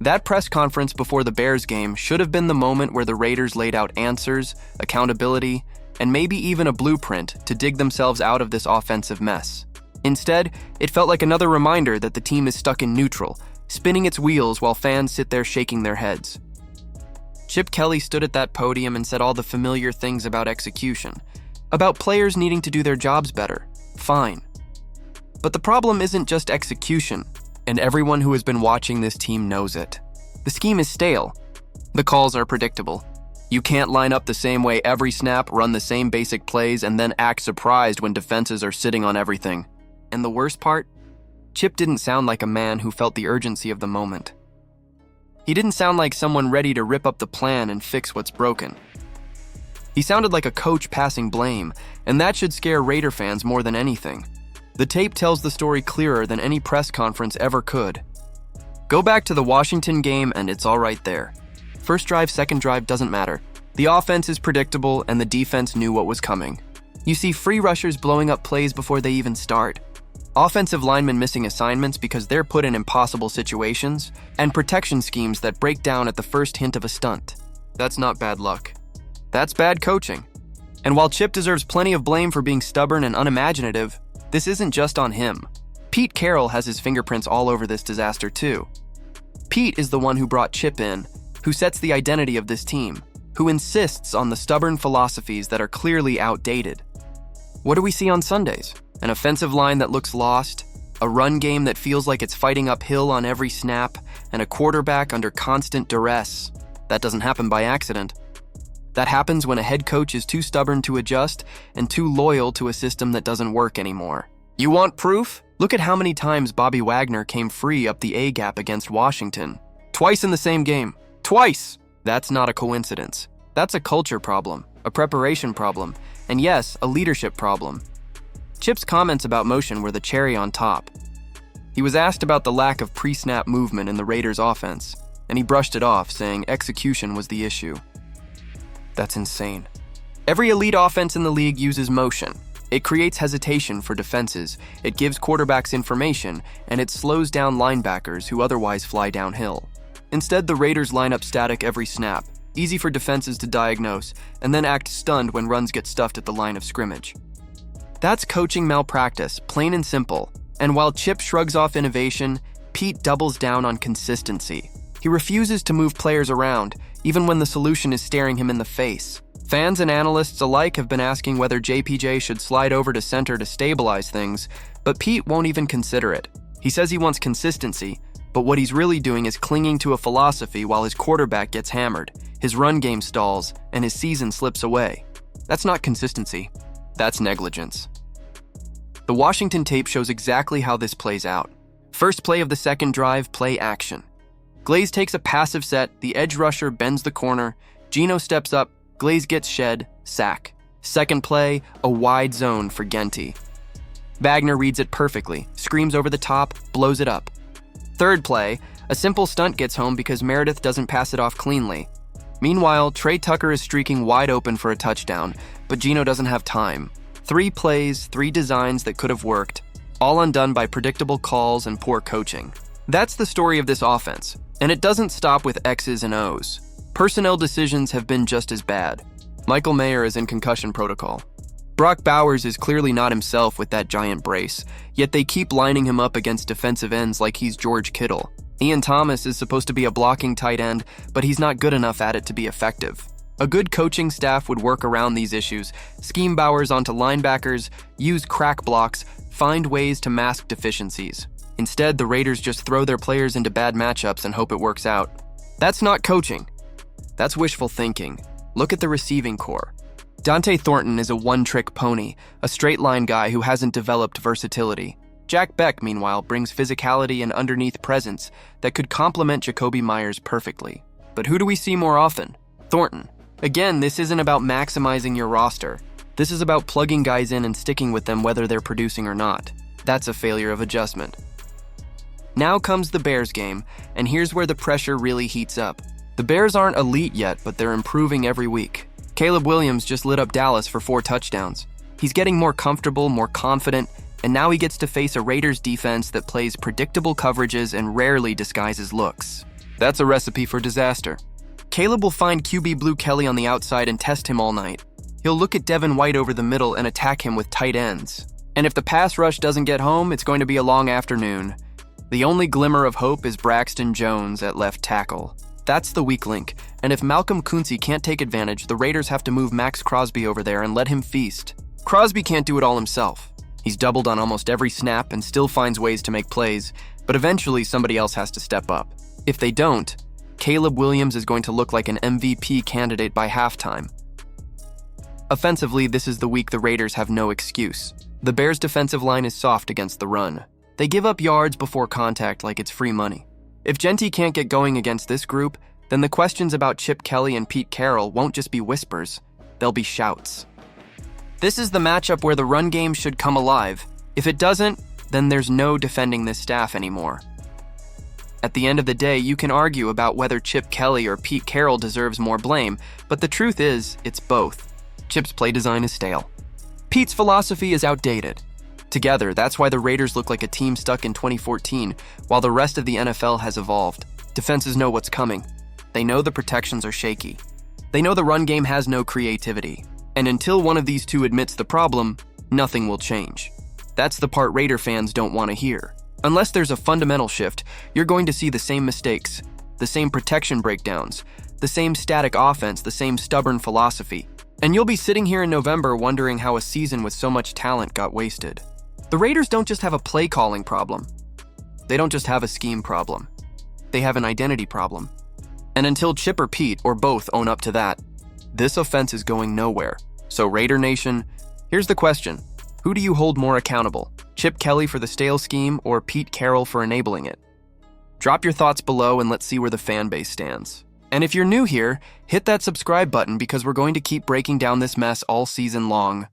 That press conference before the Bears game should have been the moment where the Raiders laid out answers, accountability, and maybe even a blueprint to dig themselves out of this offensive mess. Instead, it felt like another reminder that the team is stuck in neutral, spinning its wheels while fans sit there shaking their heads. Chip Kelly stood at that podium and said all the familiar things about execution, about players needing to do their jobs better. Fine. But the problem isn't just execution, and everyone who has been watching this team knows it. The scheme is stale. The calls are predictable. You can't line up the same way every snap, run the same basic plays, and then act surprised when defenses are sitting on everything. And the worst part? Chip didn't sound like a man who felt the urgency of the moment. He didn't sound like someone ready to rip up the plan and fix what's broken. He sounded like a coach passing blame, and that should scare Raider fans more than anything. The tape tells the story clearer than any press conference ever could. Go back to the Washington game and it's all right there. First drive, second drive, doesn't matter. The offense is predictable and the defense knew what was coming. You see free rushers blowing up plays before they even start. Offensive linemen missing assignments because they're put in impossible situations, and protection schemes that break down at the first hint of a stunt. That's not bad luck. That's bad coaching. And while Chip deserves plenty of blame for being stubborn and unimaginative, this isn't just on him. Pete Carroll has his fingerprints all over this disaster too. Pete is the one who brought Chip in, who sets the identity of this team, who insists on the stubborn philosophies that are clearly outdated. What do we see on Sundays? An offensive line that looks lost, a run game that feels like it's fighting uphill on every snap, and a quarterback under constant duress. That doesn't happen by accident. That happens when a head coach is too stubborn to adjust and too loyal to a system that doesn't work anymore. You want proof? Look at how many times Bobby Wagner came free up the A-gap against Washington. Twice in the same game. Twice! That's not a coincidence. That's a culture problem, a preparation problem, and yes, a leadership problem. Chip's comments about motion were the cherry on top. He was asked about the lack of pre-snap movement in the Raiders' offense, and he brushed it off, saying execution was the issue. That's insane. Every elite offense in the league uses motion. It creates hesitation for defenses, it gives quarterbacks information, and it slows down linebackers who otherwise fly downhill. Instead, the Raiders line up static every snap, easy for defenses to diagnose, and then act stunned when runs get stuffed at the line of scrimmage. That's coaching malpractice, plain and simple. And while Chip shrugs off innovation, Pete doubles down on consistency. He refuses to move players around, even when the solution is staring him in the face. Fans and analysts alike have been asking whether JPJ should slide over to center to stabilize things, but Pete won't even consider it. He says he wants consistency, but what he's really doing is clinging to a philosophy while his quarterback gets hammered, his run game stalls, and his season slips away. That's not consistency. That's negligence. The Washington tape shows exactly how this plays out. First play of the second drive, play action. Glaze takes a passive set, the edge rusher bends the corner, Geno steps up, Glaze gets shed, sack. Second play, a wide zone for Genty. Wagner reads it perfectly, screams over the top, blows it up. Third play, a simple stunt gets home because Meredith doesn't pass it off cleanly. Meanwhile, Trey Tucker is streaking wide open for a touchdown, but Geno doesn't have time. 3 plays, 3 designs that could have worked, all undone by predictable calls and poor coaching. That's the story of this offense, and it doesn't stop with X's and O's. Personnel decisions have been just as bad. Michael Mayer is in concussion protocol. Brock Bowers is clearly not himself with that giant brace, yet they keep lining him up against defensive ends like he's George Kittle. Ian Thomas is supposed to be a blocking tight end, but he's not good enough at it to be effective. A good coaching staff would work around these issues, scheme Bowers onto linebackers, use crack blocks, find ways to mask deficiencies. Instead, the Raiders just throw their players into bad matchups and hope it works out. That's not coaching. That's wishful thinking. Look at the receiving core. Dante Thornton is a one-trick pony, a straight-line guy who hasn't developed versatility. Jack Beck, meanwhile, brings physicality and underneath presence that could complement Jacoby Myers perfectly. But who do we see more often? Thornton. Again, this isn't about maximizing your roster. This is about plugging guys in and sticking with them whether they're producing or not. That's a failure of adjustment. Now comes the Bears game, and here's where the pressure really heats up. The Bears aren't elite yet, but they're improving every week. Caleb Williams just lit up Dallas for 4 touchdowns. He's getting more comfortable, more confident, and now he gets to face a Raiders defense that plays predictable coverages and rarely disguises looks. That's a recipe for disaster. Caleb will find QB Blue Kelly on the outside and test him all night. He'll look at Devin White over the middle and attack him with tight ends. And if the pass rush doesn't get home, it's going to be a long afternoon. The only glimmer of hope is Braxton Jones at left tackle. That's the weak link, and if Malcolm Kunze can't take advantage, the Raiders have to move Max Crosby over there and let him feast. Crosby can't do it all himself. He's doubled on almost every snap and still finds ways to make plays, but eventually somebody else has to step up. If they don't, Caleb Williams is going to look like an MVP candidate by halftime. Offensively, this is the week the Raiders have no excuse. The Bears' defensive line is soft against the run. They give up yards before contact like it's free money. If Genty can't get going against this group, then the questions about Chip Kelly and Pete Carroll won't just be whispers, they'll be shouts. This is the matchup where the run game should come alive. If it doesn't, then there's no defending this staff anymore. At the end of the day, you can argue about whether Chip Kelly or Pete Carroll deserves more blame, but the truth is, it's both. Chip's play design is stale. Pete's philosophy is outdated. Together, that's why the Raiders look like a team stuck in 2014, while the rest of the NFL has evolved. Defenses know what's coming. They know the protections are shaky. They know the run game has no creativity. And until one of these two admits the problem, nothing will change. That's the part Raider fans don't want to hear. Unless there's a fundamental shift, you're going to see the same mistakes, the same protection breakdowns, the same static offense, the same stubborn philosophy. And you'll be sitting here in November wondering how a season with so much talent got wasted. The Raiders don't just have a play calling problem. They don't just have a scheme problem. They have an identity problem. And until Chip or Pete, or both, own up to that, this offense is going nowhere. So Raider Nation, here's the question. Who do you hold more accountable? Chip Kelly for the stale scheme or Pete Carroll for enabling it? Drop your thoughts below and let's see where the fan base stands. And if you're new here, hit that subscribe button because we're going to keep breaking down this mess all season long.